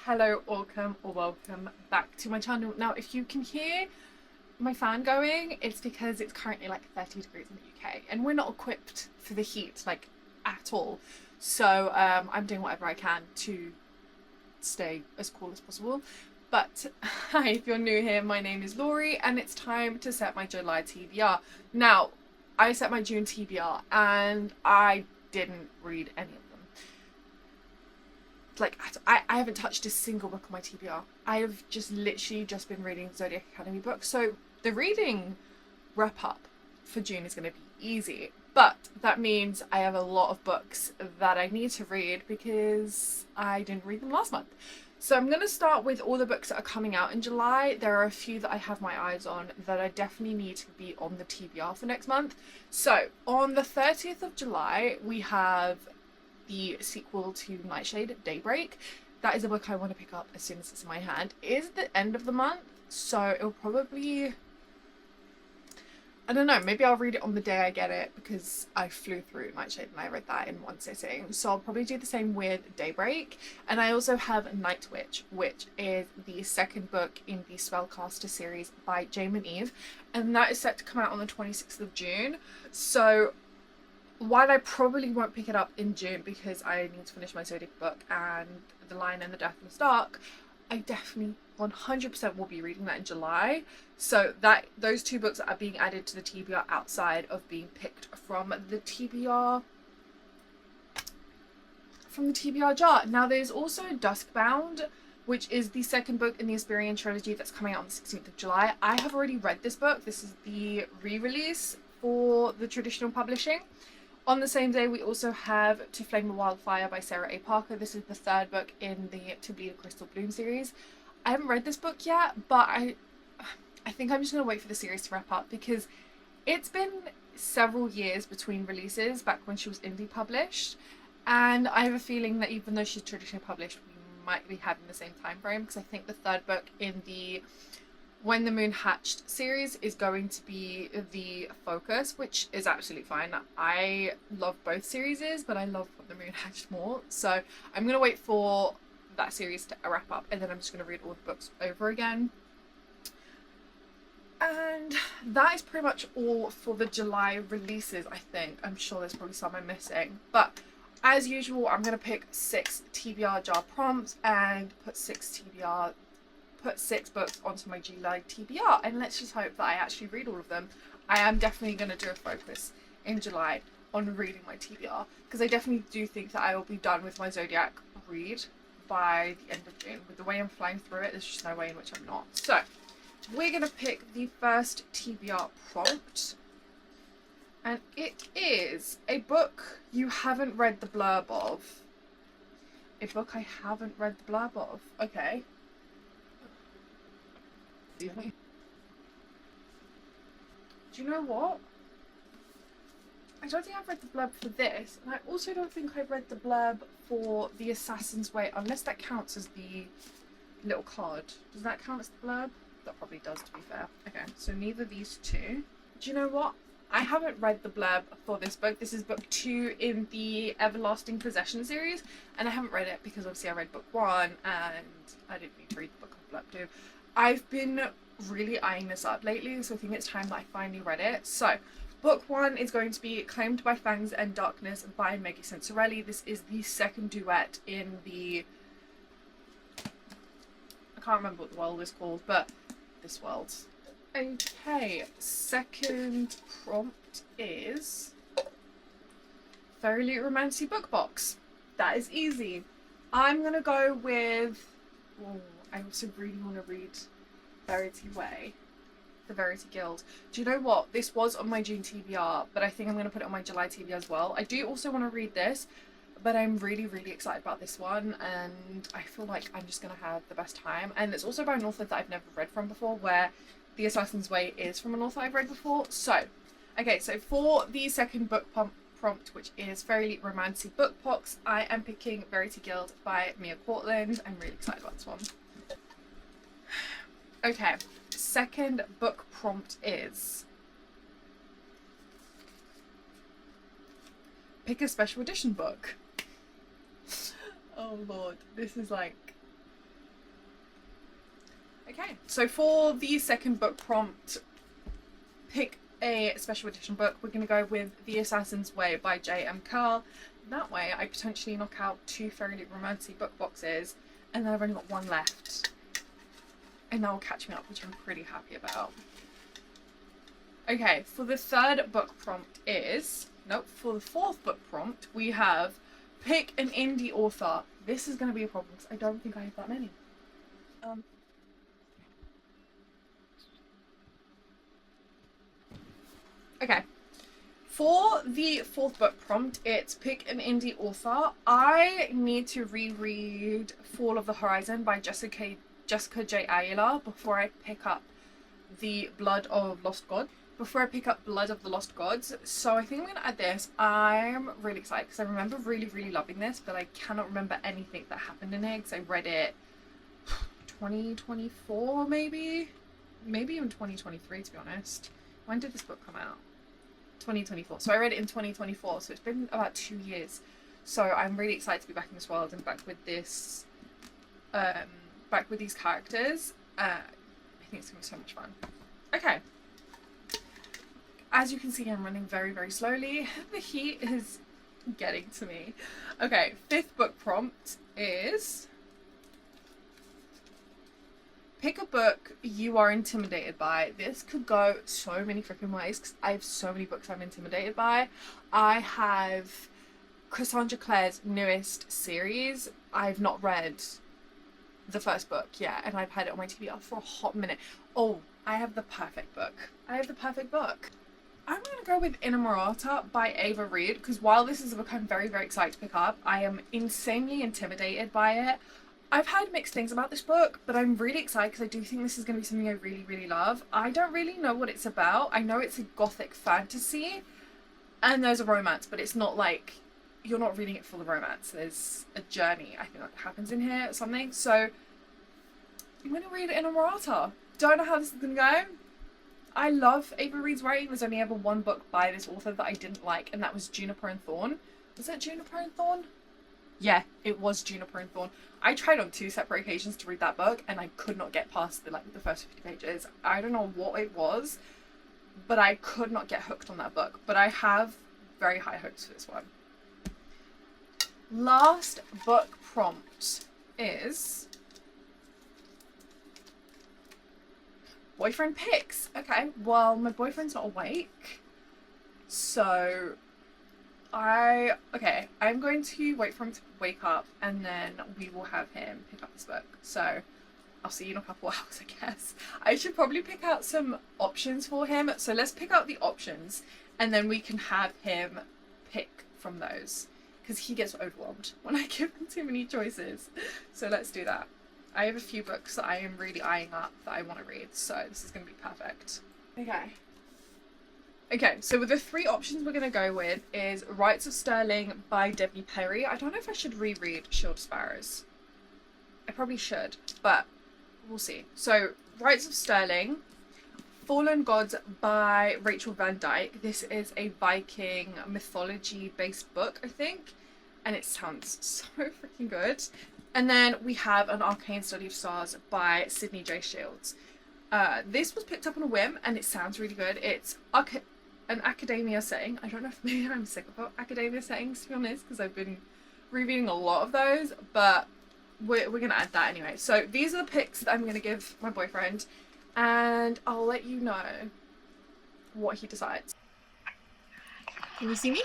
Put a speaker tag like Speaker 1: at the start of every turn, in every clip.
Speaker 1: Hello, welcome back to my channel. Now, if you can hear my fan going, it's because it's currently like 30 degrees in the UK and we're not equipped for the heat like at all. So I'm doing whatever I can to stay as cool as possible. But hi, if you're new here, my name is Laurie and it's time to set my July TBR. Now, I set my June TBR and I didn't read any of them. Like, I haven't touched a single book on my TBR. I have just literally just been reading Zodiac Academy books. So the reading wrap up for June is going to be easy. But that means I have a lot of books that I need to read because I didn't read them last month. So I'm going to start with all the books that are coming out in July. There are a few that I have my eyes on that I definitely need to be on the TBR for next month. So on the 30th of July, we have the sequel to Nightshade, Daybreak. That is a book I want to pick up as soon as it's in my hand. It is the end of the month, so it'll probably, I don't know, maybe I'll read it on the day I get it because I flew through Nightshade and I read that in one sitting. So I'll probably do the same with Daybreak. And I also have Night Witch, which is the second book in the Spellcaster series by Jamin Eve. And that is set to come out on the 26th of June. So while I probably won't pick it up in June because I need to finish my Zodiac book and The Lion and the Death in the Stark, I definitely 100% will be reading that in July. So that those two books are being added to the TBR outside of being picked from the TBR jar. Now there's also Duskbound, which is the second book in the Asperian trilogy that's coming out on the 16th of July. I have already read this book. This is the re-release for the traditional publishing. On the same day, we also have To Flame a Wildfire by Sarah A. Parker. This is the third book in the To Bleed a Crystal Bloom series. I haven't read this book yet, but I think I'm just going to wait for the series to wrap up because it's been several years between releases back when she was indie published. And I have a feeling that even though she's traditionally published, we might be having the same time frame because I think the third book in the When the Moon Hatched series is going to be the focus, which is absolutely fine. I love both series, but I love When the Moon Hatched more. So I'm going to wait for that series to wrap up and then I'm just going to read all the books over again. And that is pretty much all for the July releases, I think. I'm sure there's probably some I'm missing. But as usual, I'm going to pick 6 TBR jar prompts and put 6 books onto my July TBR, and let's just hope that I actually read all of them. I am definitely going to do a focus in July on reading my TBR because I definitely do think that I will be done with my Zodiac read by the end of June. With the way I'm flying through it, there's just no way in which I'm not. So we're going to pick the first TBR prompt, and it is a book you haven't read the blurb of. A book I haven't read the blurb of. Okay. Do you know what? I don't think I've read the blurb for this, and I also don't think I've read the blurb for The Assassin's Way, unless that counts as the little card. Does that count as the blurb? That probably does, to be fair. Okay, so neither of these two. Do you know what? I haven't read the blurb for this book. This is book 2 in the Everlasting Possession series, and I haven't read it because obviously I read book 1 and I didn't need to read the book of blurb 2. I've been really eyeing this up lately, so I think it's time that I finally read it. So, book 1 is going to be Claimed by Fangs and Darkness by Maggie Sensorelli. This is the second duet in the, I can't remember what the world is called, but this world. Okay, second prompt is Thoroughly Romancy Book Box. That is easy. I'm going to go with, I also really want to read Verity Way, The Verity Guild. Do you know what? This was on my June TBR, but I think I'm going to put it on my July TBR as well. I do also want to read this, but I'm really, really excited about this one, and I feel like I'm just going to have the best time. And it's also by an author that I've never read from before, where The Assassin's Way is from an author I've read before. So, okay, so for the second book prompt, which is Fairly Romancy Book Box, I am picking Verity Guild by Mia Courtland. I'm really excited about this one. Okay, second book prompt is pick a special edition book. Oh lord, this is like Okay, so for the second book prompt, pick a special edition book. We're going to go with The Assassin's Way by J.M. Carl. That way I potentially knock out 2 fairly romantic book boxes, and then I've only got 1 left. And that will catch me up, which I'm pretty happy about. Okay, for the third book prompt for the fourth book prompt, we have pick an indie author. This is going to be a problem because I don't think I have that many. Okay, for the fourth book prompt, it's pick an indie author. I need to reread Fall of the Horizon by Jessica J. Ayala before I pick up Blood of the Lost Gods. So I think I'm going to add this. I'm really excited because I remember really, really loving this, but I cannot remember anything that happened in it because I read it 2024 maybe even 2023 to be honest. When did this book come out? 2024. So I read it in 2024, so it's been about 2 years. So I'm really excited to be back in this world and back with this back with these characters. I think it's gonna be so much fun. Okay, as you can see, I'm running very, very slowly. The heat is getting to me. Okay, fifth book prompt is pick a book you are intimidated by. This could go so many freaking ways because I have so many books I'm intimidated by. I have Cassandra Clare's newest series. I've not read the first book yet, and I've had it on my TBR for a hot minute. Oh, I have the perfect book. I'm going to go with Inamorata by Ava Reid because while this is a book I'm very, very excited to pick up, I am insanely intimidated by it. I've heard mixed things about this book, but I'm really excited because I do think this is going to be something I really, really love. I don't really know what it's about. I know it's a gothic fantasy and there's a romance, but it's not like, you're not reading it for the romance. There's a journey, I think, that happens in here or something. So I'm going to read Inamorata. Don't know how this is going to go. I love Ava Reid's writing. There's only ever 1 book by this author that I didn't like, and that was Juniper and Thorn. Was it Juniper and Thorn? Yeah, it was Juniper and Thorn. I tried on 2 separate occasions to read that book and I could not get past the first 50 pages. I don't know what it was, but I could not get hooked on that book. But I have very high hopes for this one. Last book prompt is boyfriend picks. Okay, well, my boyfriend's not awake, so I'm going to wait for him to wake up and then we will have him pick up this book. So I'll see you in a couple hours, I guess. I should probably pick out some options for him. So let's pick out the options and then we can have him pick from those because he gets overwhelmed when I give him too many choices. So let's do that. I have a few books that I am really eyeing up that I want to read, so this is going to be perfect. Okay, so with the 3 options we're going to go with is Rights of Sterling by Debbie Perry. I don't know if I should reread Shield of Sparrows. I probably should, but we'll see. So, Rights of Sterling, Fallen Gods by Rachel Van Dyke. This is a Viking mythology-based book, I think, and it sounds so freaking good. And then we have An Arcane Study of Stars by Sydney J. Shields. This was picked up on a whim and it sounds really good. It's an academia setting. I don't know if maybe I'm sick of academia settings, to be honest, because I've been rereading a lot of those, but we're going to add that anyway. So these are the picks that I'm going to give my boyfriend, and I'll let you know what he decides. Can you see me?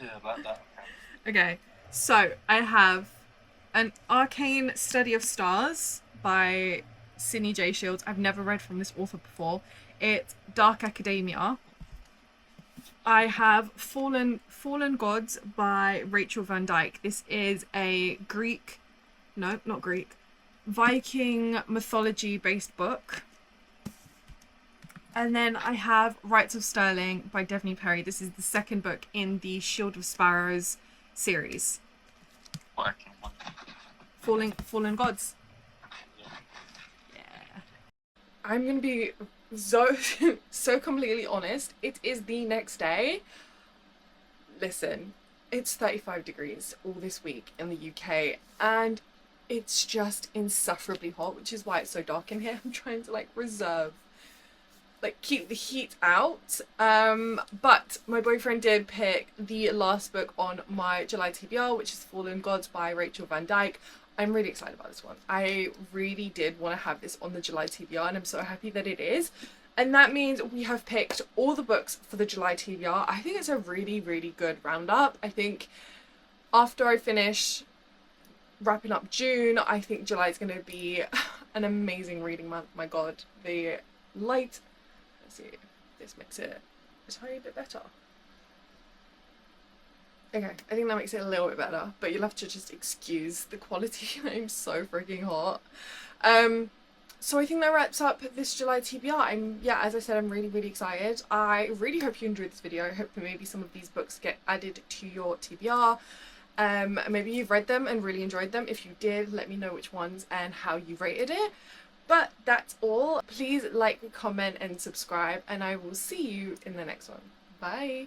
Speaker 2: Yeah, about that.
Speaker 1: Okay, so I have An Arcane Study of Stars by Sydney J. Shields. I've never read from this author before. It's dark academia. I have Fallen Gods by Rachel Van Dyke. This is a Viking mythology based book. And then I have Rights of Sterling by Debbie Perry. This is the second book in the Shield of Sparrows series. Fallen Gods. Yeah. I'm gonna be so completely honest. It is the next day. Listen, It's 35 degrees all this week in the UK, and it's just insufferably hot, which is why it's so dark in here. I'm trying to like keep the heat out. But my boyfriend did pick the last book on my July TBR, which is Fallen Gods by Rachel Van Dyke. I'm really excited about this one. I really did want to have this on the July TBR, and I'm so happy that it is. And that means we have picked all the books for the July TBR. I think it's a really, really good roundup. I think after I finish wrapping up June, I think July is going to be an amazing reading month. My God, the light. Let's see if this makes it a tiny bit better. Okay, I think that makes it a little bit better, but you'll have to just excuse the quality. I'm so freaking hot. So I think that wraps up this July TBR. Yeah, as I said, I'm really, really excited. I really hope you enjoyed this video. I hope that maybe some of these books get added to your TBR. Maybe you've read them and really enjoyed them. If you did, let me know which ones and how you rated it. But that's all. Please like, comment, and subscribe, and I will see you in the next one. Bye!